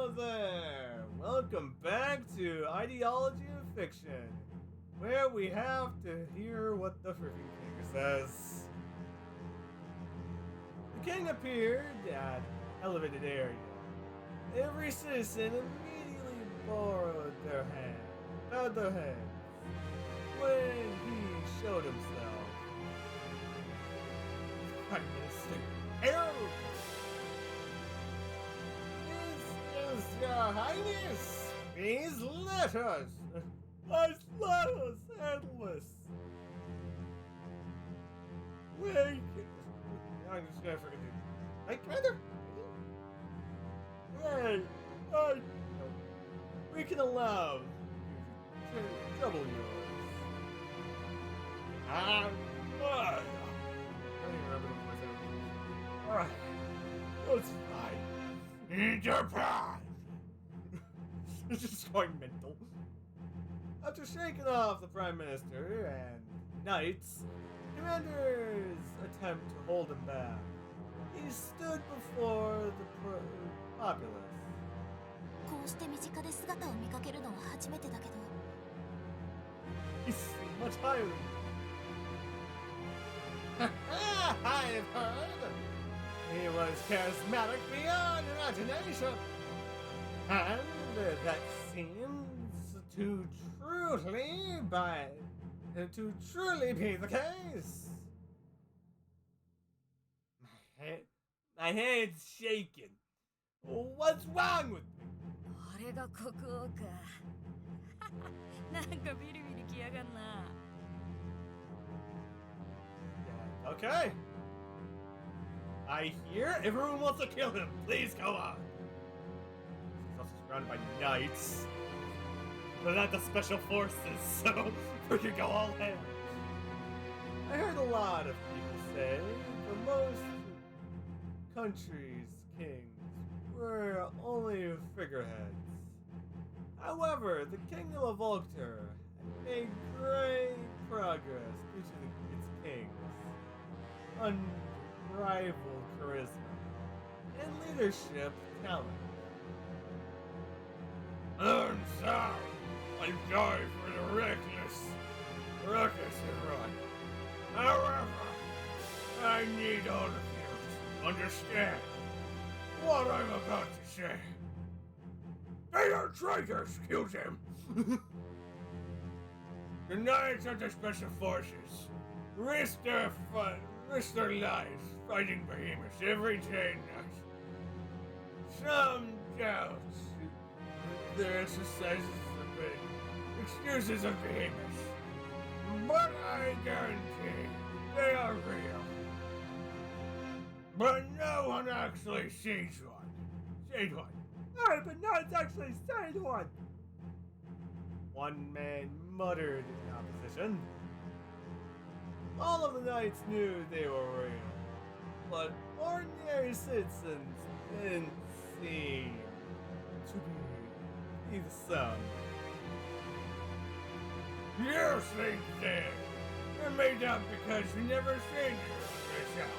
Hello there! Welcome back to Ideology of Fiction, where we have to hear what the freaking king says. The king appeared at elevated area. Every citizen immediately bowed their heads when he showed himself. Prime Minister, hello! This is your highness! These letters! These letters endless! Wait! I'm just gonna forget it. Hey, Commander! Hey! Hey! We can allow you to trouble yours. I don't even remember the voice. Alright. Let's fight. Enterprise! It's just going mental. After shaking off the Prime Minister and Knights, Commander's attempt to hold him back, he stood before the populace. こうして身近で姿を見かけるのは初めてだけど He's much higher than I've heard. He was charismatic beyond imagination. And that seems to truly be the case. My head's shaking. What's wrong with me? これが国王かなんかビリビリきやがんな Okay. I hear everyone wants to kill him. Please go on. He's also surrounded by knights. But not the special forces, so we can go all in. I heard a lot of people say for most countries' kings were only figureheads. However, the kingdom of Volkter had made great progress due to its kings. Unrivaled charisma and leadership talent. I'm sorry, I die for the reckless and run. However, I need all of you to understand what I'm about to say. They are traitors, killed him. The Knights of the Special Forces risk their lives fighting behemoths every day and night. Some doubt their exercises excuses of behemoths, but I guarantee they are real. But no one actually sees one. Hey, but no one's actually seen one. One man muttered in opposition. All of the knights knew they were real, but ordinary citizens didn't seem to be the sum. You think that you're made up because you never seen yourself.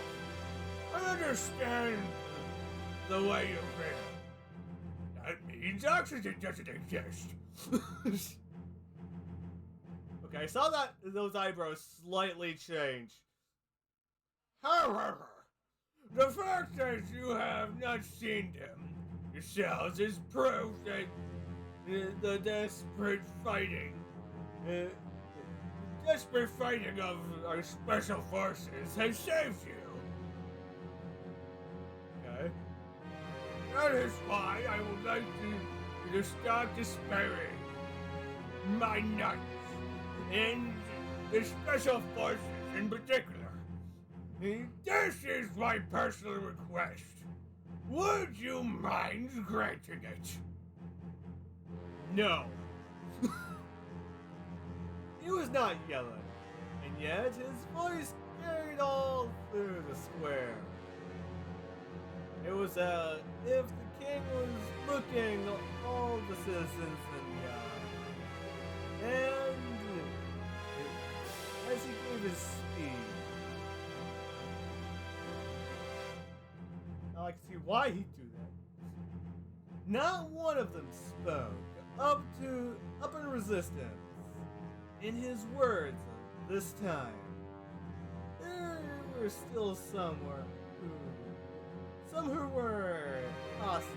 I understand the way you feel. That means oxygen doesn't exist. Okay, I saw that those eyebrows slightly change. However, the fact that you have not seen them yourselves is proof that the desperate fighting of our special forces has saved you. Okay. That is why I would like you to stop despairing. My nuts. And the special forces in particular. This is my personal request. Would you mind granting it? No. He was not yelling, and yet his voice carried all through the square. It was as if the king was looking all the citizens in the eye. And as he gave his speech, I can see why he'd do that. Not one of them spoke up in resistance. In his words, this time, there were still some who were hostile.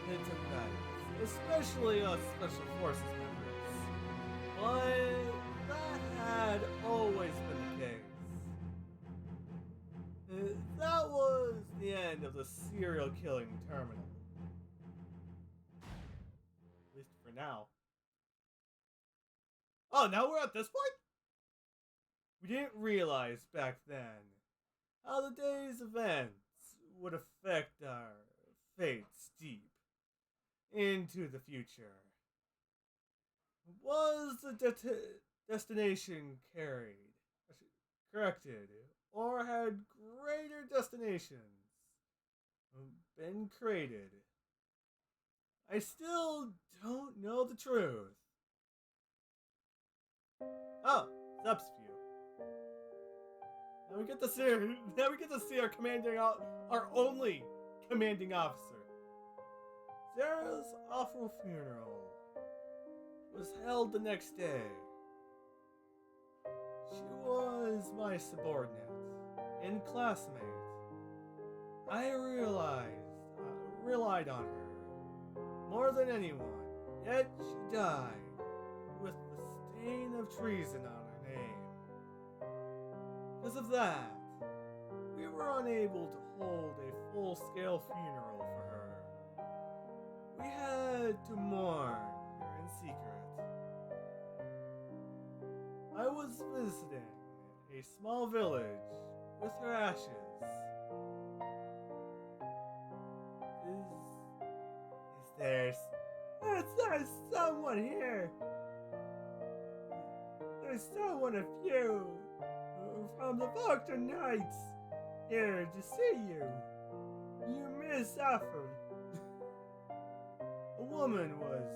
They took knives, especially us Special Forces members. But that had always been the case. That was the end of the serial killing terminal. At least for now. Oh, now we're at this point? We didn't realize back then how the day's events would affect our fates deep into the future. Was the destination corrected, or had greater destinations been created? I still don't know the truth. Oh, Zep's view. Now we get to see our only commanding officer. Zara's awful funeral was held the next day. She was my subordinate and classmate. I relied on her more than anyone, yet she died with the stain of treason on her name. Because of that, we were unable to hold a full-scale funeral for her. We had to mourn her in secret. I was visiting a small village with her ashes. Is there someone here? There's someone of you from the Vulture Knights here to see you. You Miss Saffron. A woman was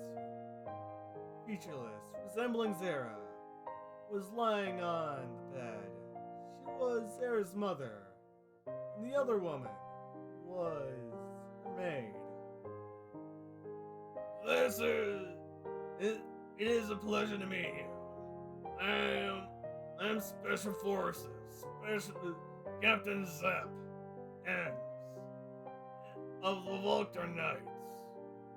featureless, resembling Zara, was lying on the bed. She was Zara's mother, and the other woman was her maid. It is a pleasure to meet you. I am Special Forces, Captain Zep, and of the Vulture Knights.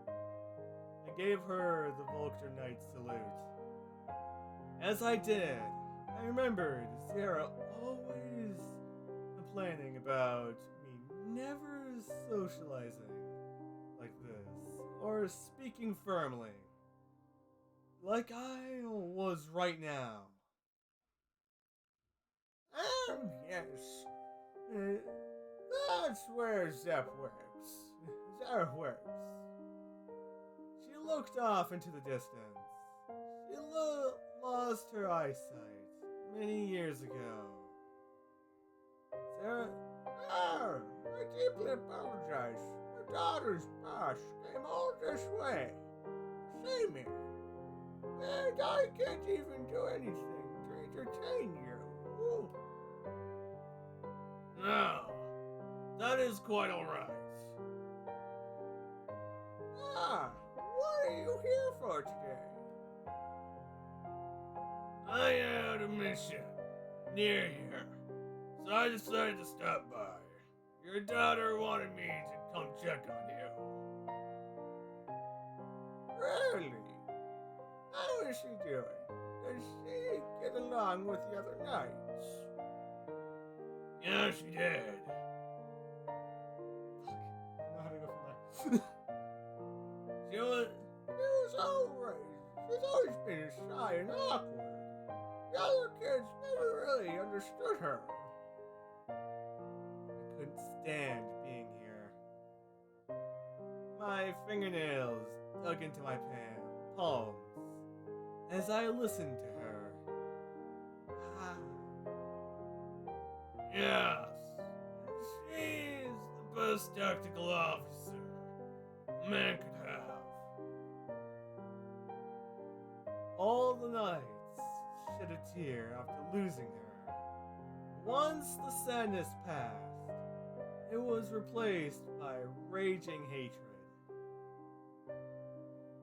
I gave her the Vulture Knight salute. As I did, I remembered Zara always complaining about me never socializing like this, or speaking firmly, like I was right now. Yes. That's where Zep works. Zara works. She looked off into the distance. She lost her eyesight many years ago. Zara... I deeply apologize. My daughter's bus came all this way to see me. And I can't even do anything to entertain you. Ooh. No, that is quite alright. What are you here for today? I had a mission near here, so I decided to stop by. Your daughter wanted me to come check on you. Really? How is she doing? Does she get along with the other knights? Yeah, she did. Fuck. I don't know how to go from there. She's always been shy and awkward. The other kids never really understood her. I couldn't stand being here. My fingernails dug into my palms as I listened to her. Yes, she's the best tactical officer a man could have. All the knights shed a tear after losing her. Once the sadness passed, it was replaced by raging hatred.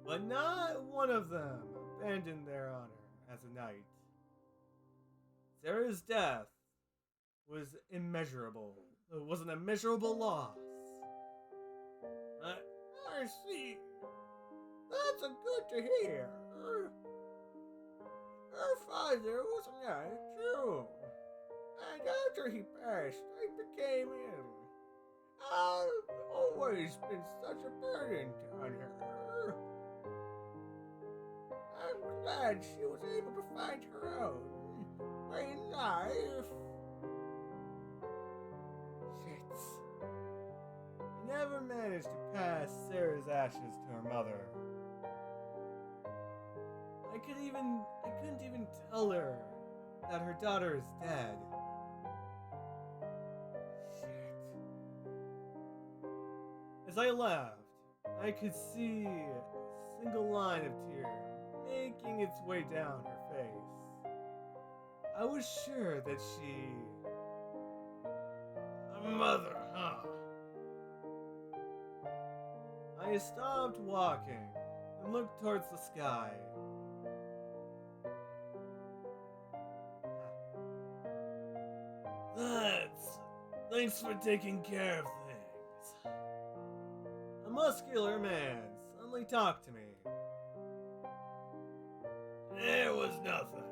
But not one of them abandoned their honor as a knight. Sarah's death was immeasurable. It was an immeasurable loss. I see. That's a good to hear. Her father was a knight too. And after he passed, I became ill. I've always been such a burden on her. I'm glad she was able to find her own way in life. Shit. I never managed to pass Sarah's ashes to her mother. I couldn't even tell her that her daughter is dead. Shit. As I laughed, I could see a single line of tear making its way down her face. I was sure that she... A mother, huh? I stopped walking and looked towards the sky. Thanks for taking care of things. A muscular man suddenly talked to me. It was nothing.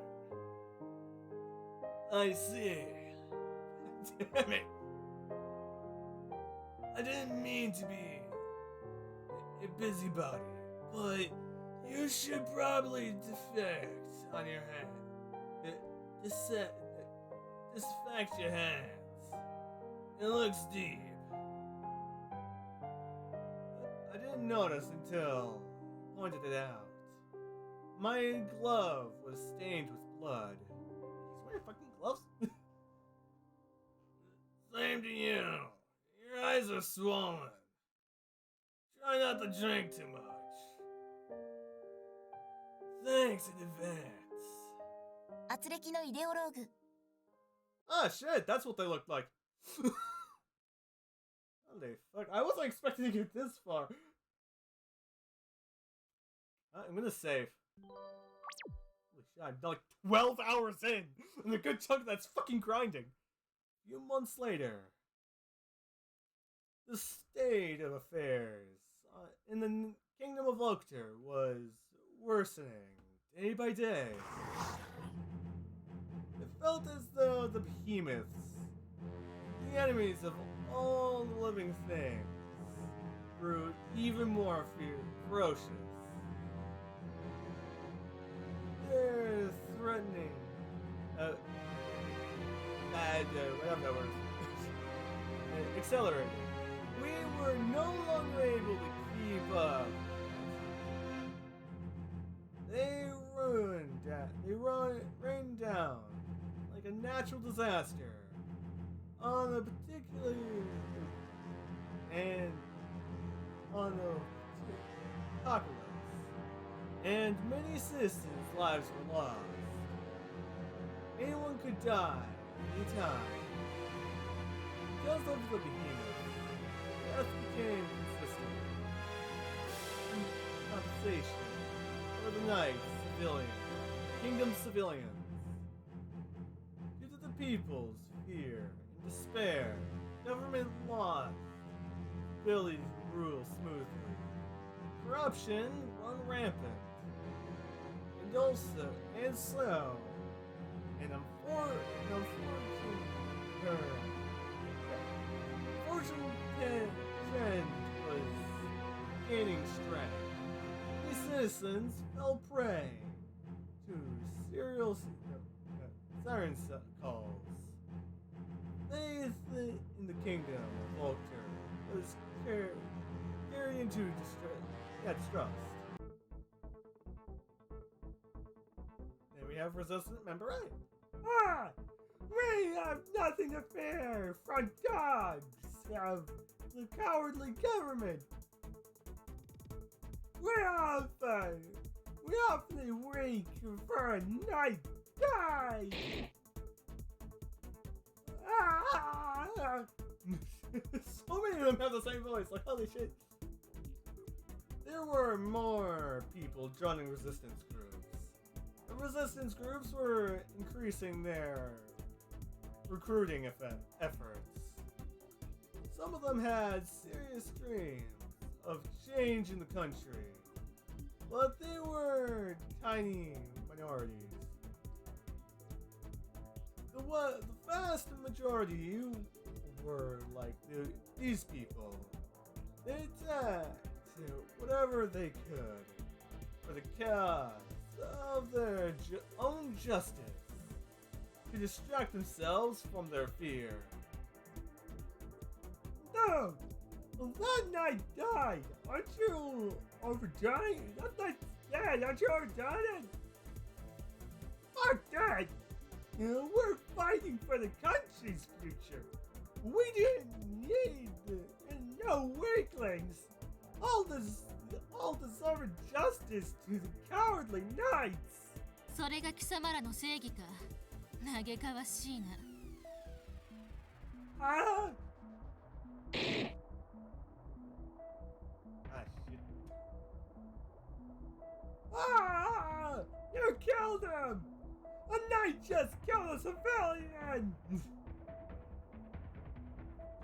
I see. Damn it. I didn't mean to be a busybody, but you should probably defect on your hand. Disinfect your hands. It looks deep. I didn't notice until I pointed it out. My glove was stained with blood. He's wearing fucking gloves? Same to you. Your eyes are swollen. Try not to drink too much. Thanks in advance. 圧力のイデオローグ Ah, shit, that's what they looked like. Holy fuck, I wasn't expecting to get this far. I'm gonna save. Holy shit, I'm like 12 hours in, and a good chunk of that's fucking grinding. A few months later, the state of affairs in the Kingdom of Lokter was worsening day by day. It felt as though the behemoths, the enemies of all the living things, grew even more ferocious. They're threatening, whatever that word is, accelerating. We were no longer able to keep up. They rained down like a natural disaster on a particular and on the apocalypse, and many citizens' lives were lost. Anyone could die anytime. Because of the behemoth, death became consistent. Compensation for the knights, civilians, kingdom civilians. Due to the people's fear and despair, government lost the ability to rule smoothly. Corruption run rampant. And also, and so, an unfortunate trend was gaining strength. These citizens fell prey to serial siren calls. Faith in the kingdom of Volker was carried into distrust. Then we have resistant member A. Ah! We have nothing to fear from dogs of the cowardly government. We awfully weak for a night die. So many of them have the same voice, like holy shit. there were more people joining resistance groups. The resistance groups were increasing their recruiting efforts. Some of them had serious dreams of change in the country, but they were tiny minorities. The vast majority were like these people. They attacked whatever they could for the cause of their own justice, to distract themselves from their fear. No! That knight died! Aren't you overdone it? That knight's dead! Aren't you overdone it? Fuck that! We're fighting for the country's future! We didn't need no weaklings! All deserve justice to the cowardly knights! それが貴様らの正義か。嘆かわしいな。Ah! Shit. Ah! You killed him! A knight just killed a civilian!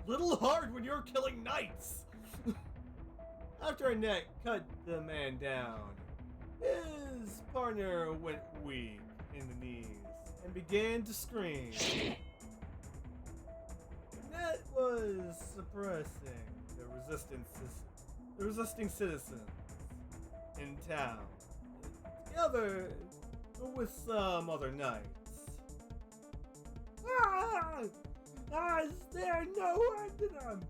Little hard when you're killing knights! After a net cut the man down, his partner went weak in the knees and began to scream. Net was suppressing the resisting citizens in town, together with some other knights. Is there no end to them?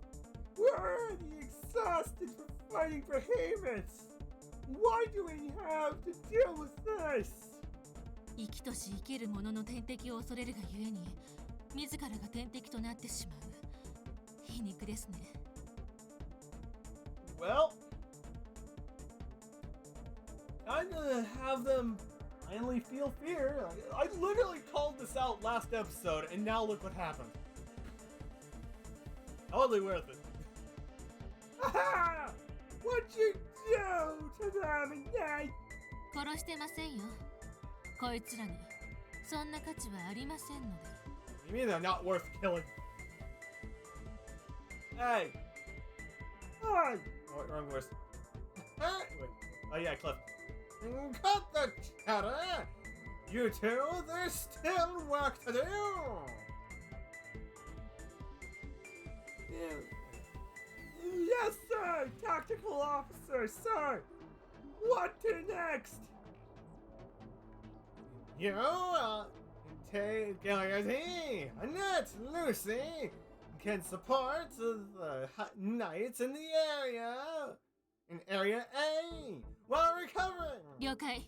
We're already exhausted for fighting for Hamus. Why do we have to deal with this? 生きとし生ける者の天敵を恐れるがゆえに、自らが天敵となってしまう。皮肉ですね。Well, time to have them finally feel fear. I literally called this out last episode, and now look what happened. Totally worth it. Aha! What'd you do to them again? 殺してませんよ。こいつらにそんな価値はありませんので。You mean they're not worth killing? Hey! Hi! Oh, wrong verse. Wait. Oh yeah, Cliff. Cut the chatter! You two, there's still work to do! Yes, sir! Tactical officer, sir! What to next? You, take Gilliardy, Annette, Lucy, can support the knights in the area, in Area A, while recovering. 了解。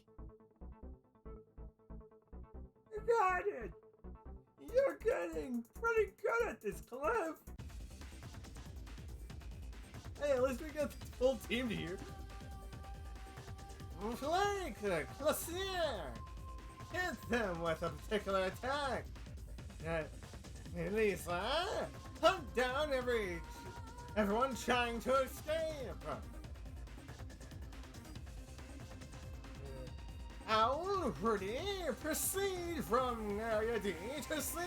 Got it! You're getting pretty good at this, Cliff! Hey, at least we got the full team to here. Flank, Classier! Hit them with a particular attack. Lisa, hunt down everyone trying to escape. Owl, Rudy, proceed from Area D to C.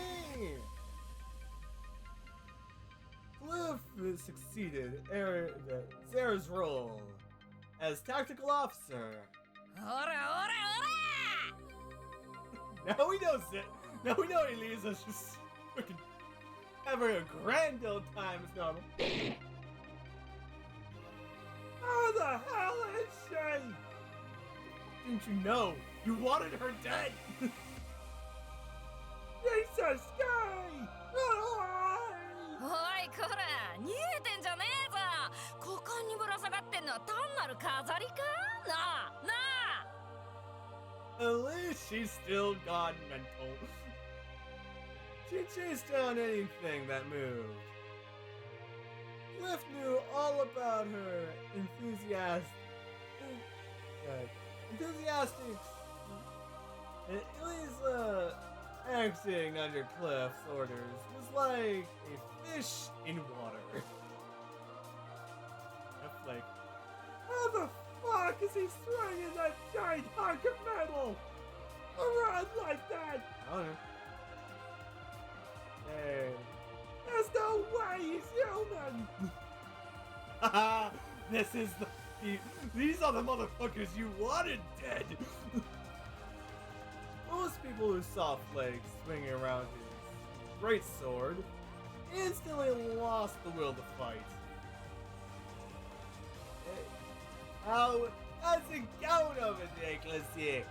Cliff succeeded Sarah's role as tactical officer. おらおらおら Now we know Now we know Elisa's just freaking having a grand old time as normal. How the hell is she? Didn't you know? You wanted her dead! Jesus, Sky! おいこら逃げてんじゃねえぞ。股間にぶら下がってんのは単なる飾りか。なあなあ At least she's still got mental. She chased down anything that moved. Cliff knew all about her enthusiastic. And Elisa acting under Cliff's orders was like a fish in water. Cliff's like, How the fuck is he swinging that giant hunk of metal around like that? I don't know. Hey. There's no way he's human! Haha, this is these are the motherfuckers you wanted dead! Most people who saw Flake swinging around his great sword instantly lost the will to fight. How how's it going over there, Glacier?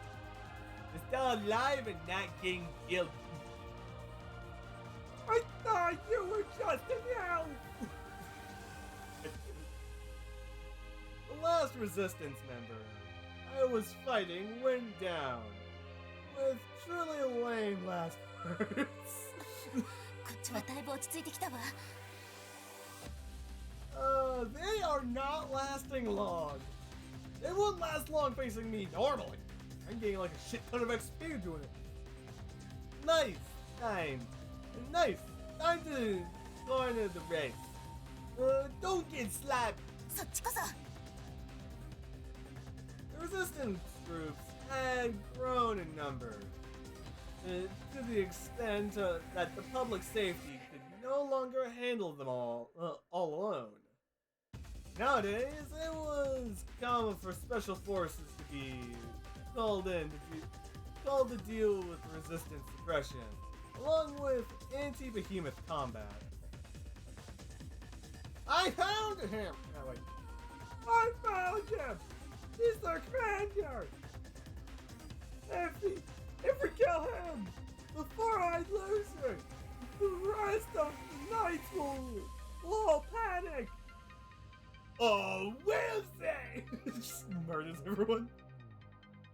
You're still alive and not getting killed. I thought you were just an elf! The last resistance member I was fighting went down with truly lame last words. こっちはだいぶ落ち着いてきたわ。 They are not lasting long. They wouldn't last long facing me normally. I'm getting like a shit ton of XP doing it. Nice time to go into the race. Don't get slapped. そっちこそ。 The resistance troops had grown in number to the extent that the public safety could no longer handle them all alone. Nowadays, it was common for special forces to be called to deal with resistance suppression, along with anti-behemoth combat. I found him! Oh, wait. I found him! He's the commander! If we kill him before I lose her, the rest of the knights will all panic! Oh, will they? Just murders everyone.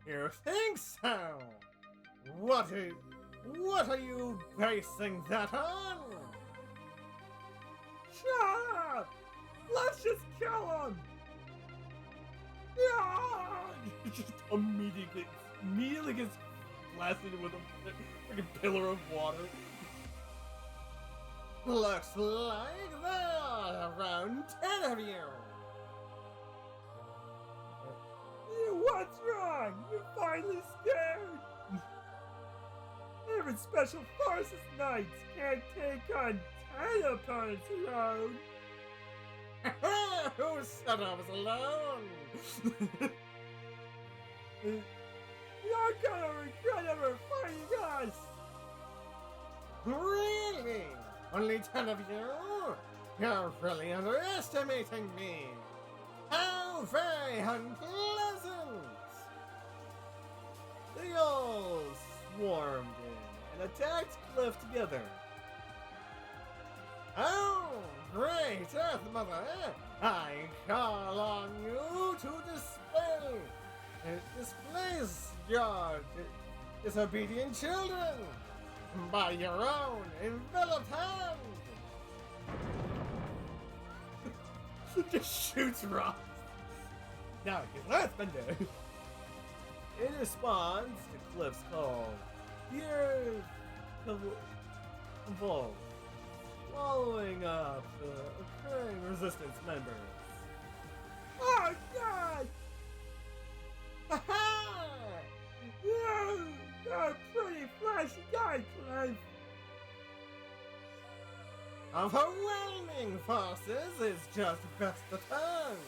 You think so? What are you basing that on? Shut up! Let's just kill him! Yeah! Just immediately gets blasted with a freaking pillar of water. Looks like there are around 10 of you. What's wrong? You're finally scared? Even Special Forces Knights can't take on 10 opponents alone. Who said I was alone? You're gonna regret ever fighting us! Really? Only 10 of you? You're really underestimating me. How very unpleasant! They all swarmed in and attacked Cliff together. Oh, great Earth Mother! I call on you to displace your disobedient children by your own enveloped hand! Just shoots rocks. Now get Earthbender! In response to Cliff's call, the Earth convulsed, swallowing up the occurring resistance members. Oh god! Ha-ha! You're a pretty flashy guy, Clive! Overwhelming forces is just best the turn.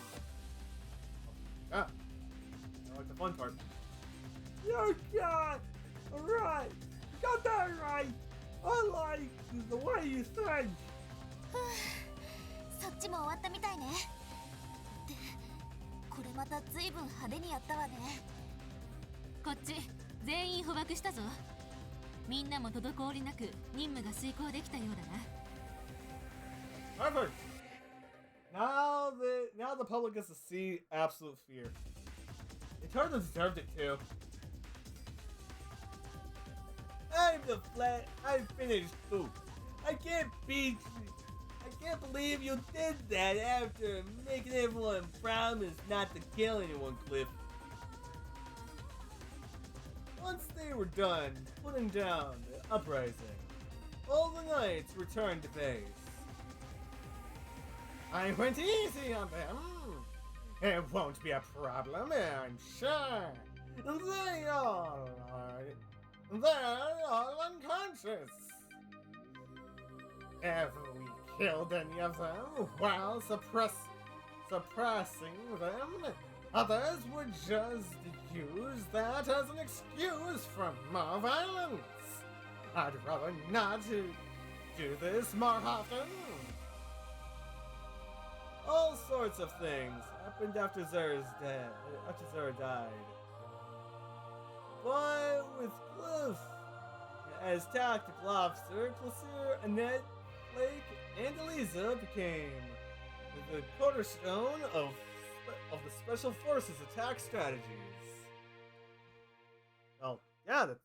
Ah, I like the fun part. Oh god! Alright! You got that right! I like the way you think! そっちも終わったみたいね。ってこれまた随分派手にやったわね。こっち全員捕獲したぞ。みんなも滞りなく任務が遂行できたようだな。Perfect. Now the public gets to see absolute fear. They totally deserved it too. I finished poop. I can't believe you did that after making everyone promise not to kill anyone, Cliff. Once they were done putting down the uprising, all the knights returned to base. I went easy on them. It won't be a problem, I'm sure. They're all unconscious. If we killed any of them while suppressing them, others would just use that as an excuse for more violence. I'd rather not do this more often. All sorts of things happened after Zara died. But with Cliff as tactical officer, Clasir, Annette, Blake, and Eliza became the cornerstone of the Special Forces attack strategies. Well, yeah, that's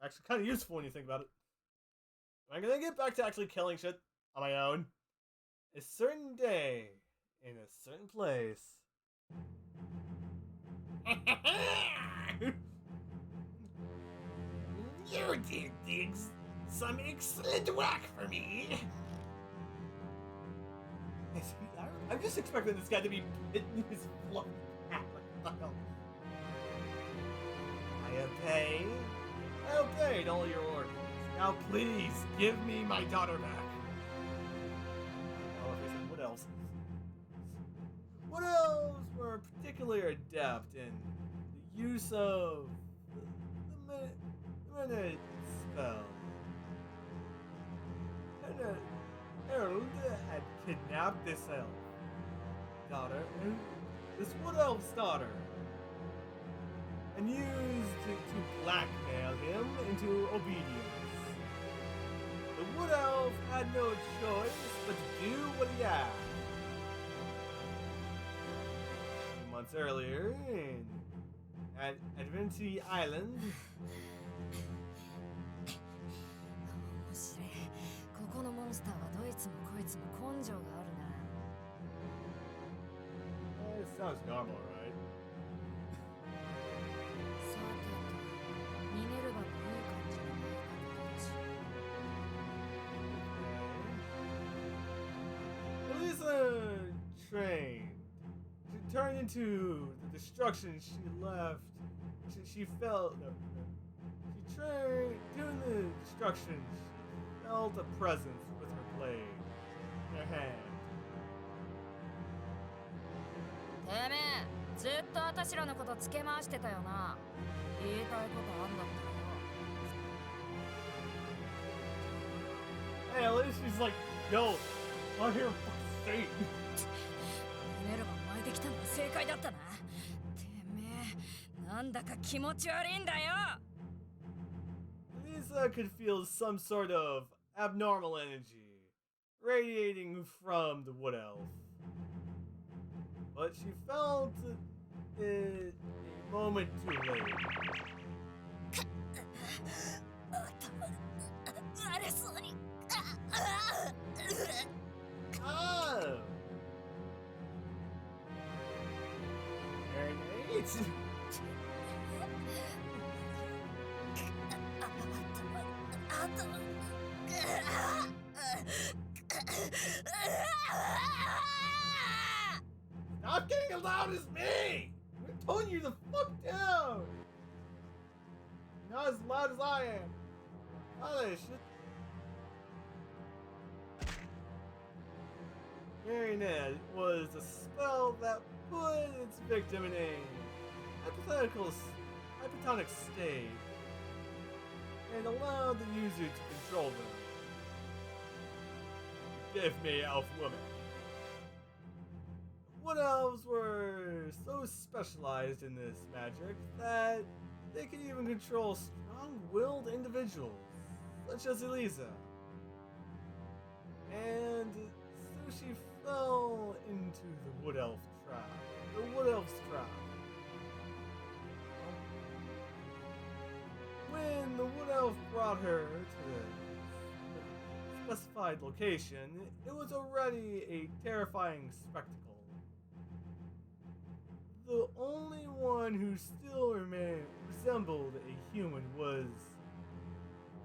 actually kind of useful when you think about it. I'm gonna get back to actually killing shit on my own. A certain day, in a certain place. You did some excellent work for me. I'm just expecting this guy to be hitting his fluffy hat like a child. I obeyed all your orders. Now please, give me my daughter back. Oh, what else? What else were particularly adept in the use of the minute spell? Harold had kidnapped this elf daughter, this wood elf's daughter, and used to blackmail him into obedience. The wood elf had no choice but to do what he asked. A few months earlier, at Adventy Island, 面白い。ここのモンスターはどいつもこいつも根性があるな。it sounds normal, right? さてと、ミネルヴァのいい感じの前だったし。Elisa trained. She turned into the destruction she left. She felt. No, she trained doing the destruction. She felt a presence with her blade in her hand. てめえ、ずっと私らのことつけ回してたよな。言いたいことあんだったら。 Hey, at least she's like, yo, I'm here for fuck's sake. ミネルヴァ巻いてきたのは正解だったな。てめえ、なんだか気持ち悪いんだよ。Lisa could feel some sort of abnormal energy radiating from the wood elf. But she felt it a moment too late. 荒れそうに。Oh! Very nice. Stop getting as loud as me! I'm toning you the fuck down! Not as loud as I am. Oh, that shit. Marionette was a spell that put its victim in a hypotonic state and allowed the user to control them. Give me, elf woman. Wood elves were so specialized in this magic that they could even control strong-willed individuals, such as Eliza. And so she fell into the wood elf trap. The wood elf's trap. When the wood elf brought her to the specified location, it was already a terrifying spectacle. The only one who still resembled a human was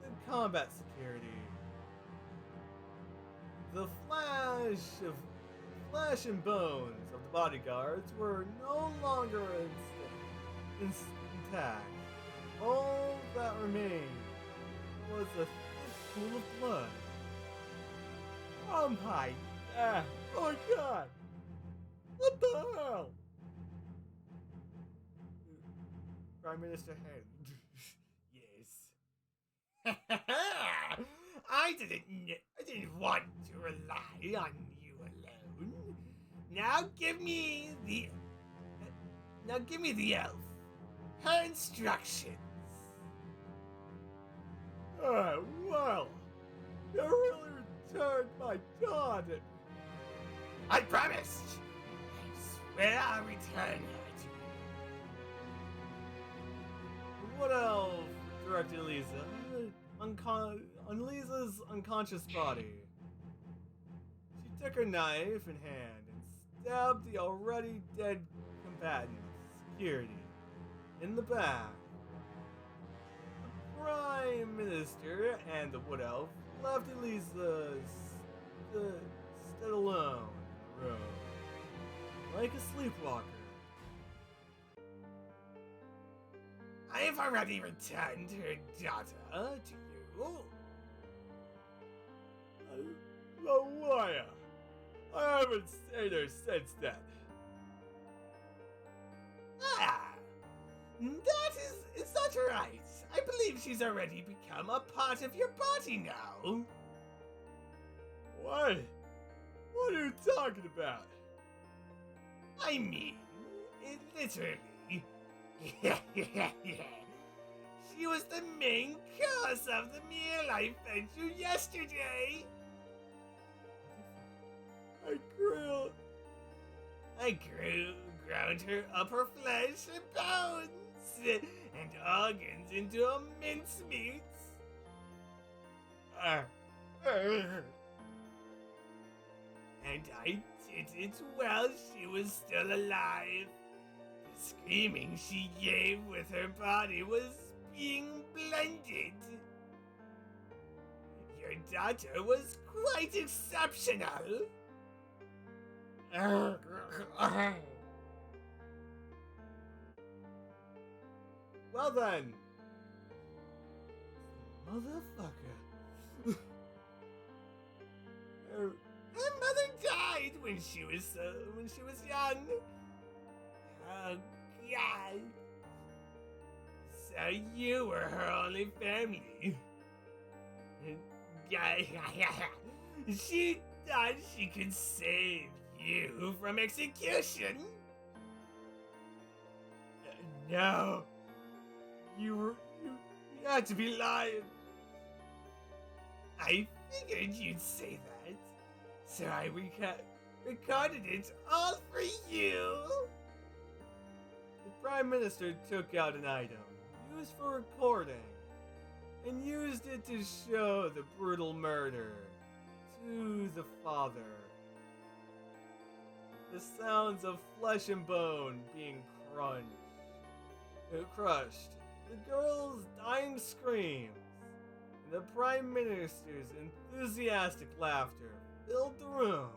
the combat security. The flash of flesh and bones of the bodyguards were no longer intact. All that remained was a thick pool of blood. Oh my god! Oh my god! What the hell? Prime Minister Hand. Yes. I didn't want to rely on you alone. Now give me the elf. Her instructions. Well, you really returned my daughter. I promised. I swear I'll return her to you. What else directed Lisa? On Lisa's unconscious body. She took her knife in hand and stabbed the already dead combatant, security, in the back. The Prime Minister and the Wood Elf left Elisa stood alone in the room, like a sleepwalker. I have already returned her daughter to you. Lawaya, I haven't seen her since then. Ah, is that right? I believe she's already become a part of your body now. What? What are you talking about? I mean, literally. She was the main cause of the meal I fed you yesterday. I ground her upper flesh and bones and organs into a mincemeat. And I did it while she was still alive. The screaming she gave with her body was being blended. Your daughter was quite exceptional. Well then, motherfucker. Her mother died when she was young. Oh God! So you were her only family. She thought she could save you from execution. No, you had to be lying. I figured you'd say that, so I recorded it all for you. The Prime Minister took out an item used for recording and used it to show the brutal murder to the father. The sounds of flesh and bone being crushed, the girl's dying screams, and the Prime Minister's enthusiastic laughter filled the room.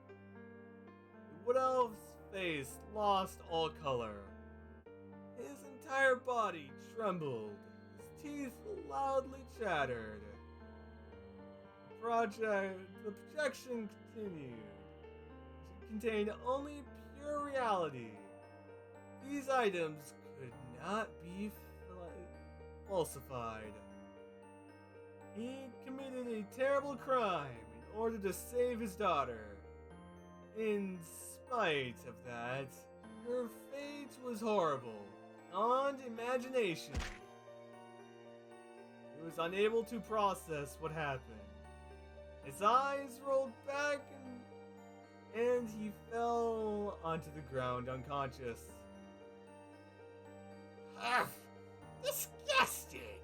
The Wood Elf's face lost all color. His entire body trembled. His teeth loudly chattered. The projection continued. It contained only pure reality. These items could not be falsified. He committed a terrible crime in order to save his daughter. In spite of that, her fate was horrible, beyond imagination. He was unable to process what happened. His eyes rolled back and he fell onto the ground unconscious. Ugh, disgusting!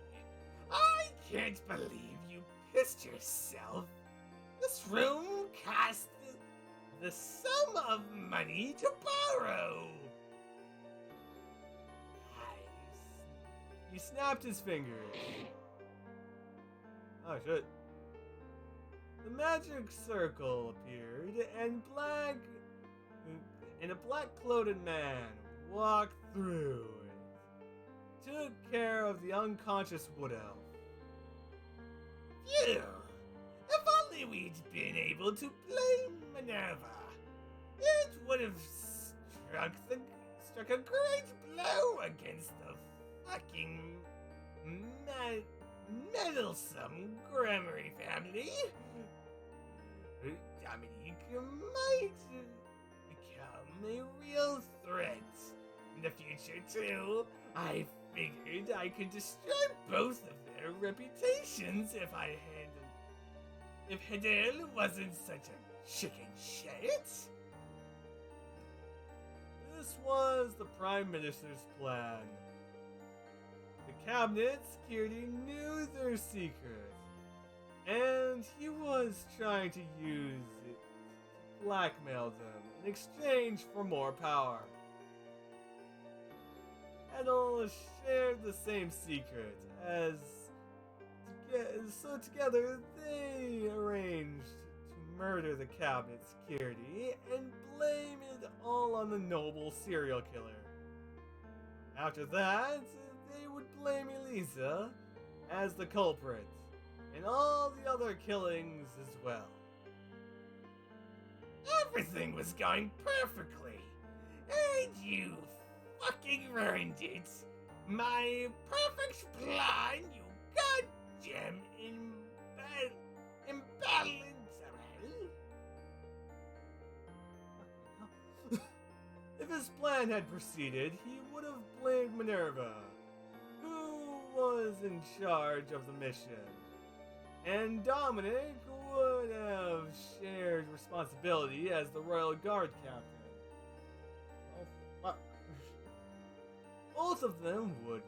I can't believe you pissed yourself. This room cost the sum of money to borrow. He snapped his fingers. Oh shit. the magic circle appeared, and a black-cloaked man walked through it. Took care of the unconscious wood elf. Phew! If only we'd been able to blame Minerva, it would have struck a great blow against the fucking meddlesome Gremory family. Dominique might become a real threat in the future too. I figured I could destroy both of their reputations if Hedel wasn't such a chicken shit. This was the Prime Minister's plan. The cabinet security knew their secret, and he was trying to use it to blackmail them in exchange for more power. Hedel shared the same secret so together they arranged to murder the cabinet security and blame it all on the noble serial killer. After that, they would blame Elisa as the culprit, and all the other killings as well. Everything was going perfectly, and you fucking ruined it. My perfect plan, you goddamn imbalance. If his plan had proceeded, he would have blamed Minerva, who was in charge of the mission, and Dominic would have shared responsibility as the Royal Guard captain. Oh, fuck. Both of them would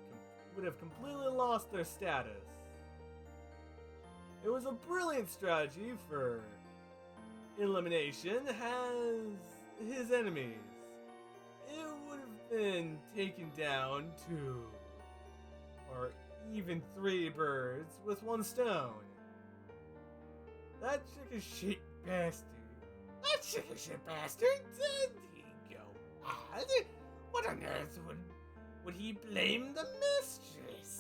have completely lost their status. It was a brilliant strategy for elimination as his enemies. It would have been taken down 2 or even 3 birds with 1 stone. That chicken shit bastard. That chicken shit bastard did he go mad? What on earth would he blame the mistress?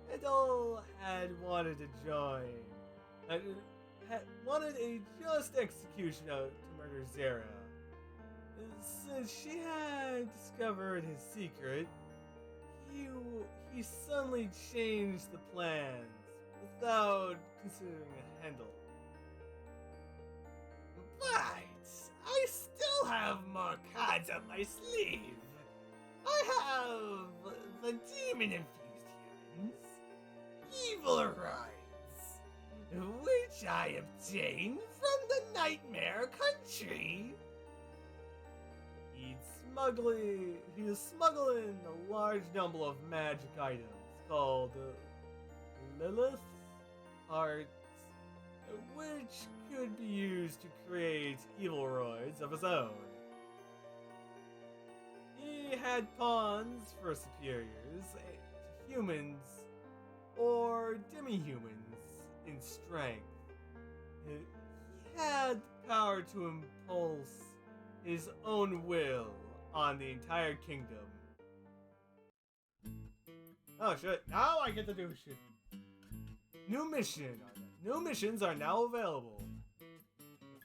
Hedel had wanted to join. Had wanted a just execution to murder Zera. Since she had discovered his secret, he suddenly changed the plans without considering Hedel. But I still have more cards up my sleeve. I have the demon-infused humans, evil rides, which I obtained from the Nightmare Country. He was smuggling a large number of magic items called Lilith Hearts, which could be used to create evil roids of his own. He had pawns for superiors to humans or demi-humans in strength. He had the power to impulse his own will on the entire kingdom. Oh shit, now I get to do shit. New missions are now available.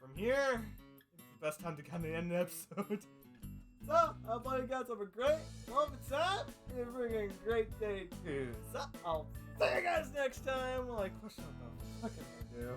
From here, it's the best time to kind of end the episode. So, I hope you guys have a great moment time and a freaking great day too. So, I'll see you guys next time. Like, what the fuck am I do?